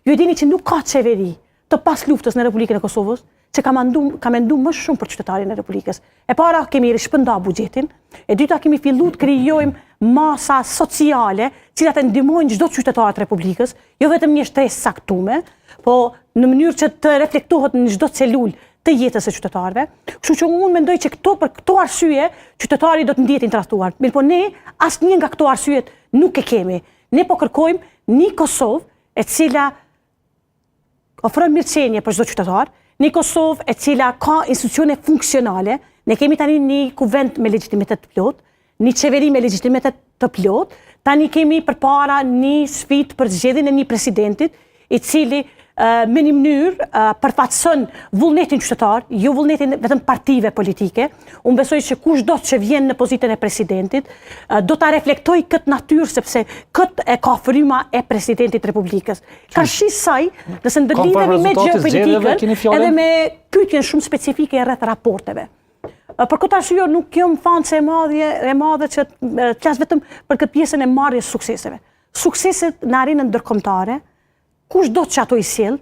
Ju e dini që nuk ka qeveri të pas luftës në Republikën e Kosovës, që ka mendu më shumë për qytetarin e Republikës. E para kemi rishpënda buxhetin, e dyta kemi fillu të krijojmë masa sociale, cilat e ndihmojnë çdo qytetar të Republikës, jo vetëm një shtresë saktume, po në mënyrë që të reflektohet në çdo celulë të jetës së qytetarëve. Kështu që unë mendoj që për këto arsye qytetari do të ndihet i tradhtuar. Mirë, po ne asnjë nga këto arsyet nuk e kemi. Ne po kërkojmë një Kosovë e cila ofron mirëqenie për çdo qytetar, një Kosovë e cila ka institucione funksionale. Ne kemi tani një kuvend me legjitimitet të plot, një qeveri me legjitimitet të plot, tani kemi përpara një sfidë për zgjedhjen e një presidentit, i cili me një mënyrë përfaqëson vullnetin qytetar, jo vullnetin vetëm partive politike. Unë besoj që kushdo që vjen në pozitën e presidentit do ta reflektoj këtë natyrë, sepse këtë e ka fryma e presidentit Republikës. Ka saj, nëse ndërlidhemi me geopolitikën edhe me pyetjen shumë specifike rreth raporteve. Për këtë arsye nuk jam fanse e madhe që të flas vetëm për këtë pjesën e marrjes sukseseve. Sukseset në arenën ndërkombëtare, kushdo që ato i sjell,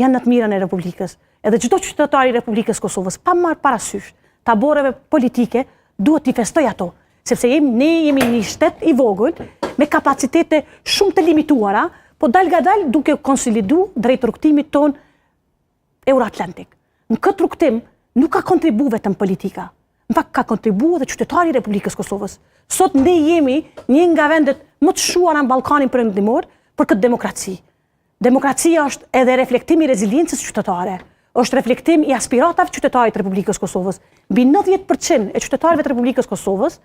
janë në të mirën e Republikës. Edhe çdo qytetar i Republikës Kosovës, pa marrë parasysh taboreve politike, duhet t'i festoj ato, sepse ne jemi një shtet i vogël me kapacitete shumë të limituara, po dal nga dal duke konsolidu drejt rrugtimit ton euroatlantik. Në këtë rrugtim nuk ka kontribu vetëm politika, në fakt ka kontribu edhe qytetari i Republikës Kosovës. Sot ne jemi një nga vendet më të shuara në Ballkanin perëndimor për këtë demokraci. Demokracia është edhe reflektim i reziliencës qytetare, është reflektim i aspiratave qytetarit të Republikës Kosovës. Mbi 90% e qytetarëve të Republikës Kosovës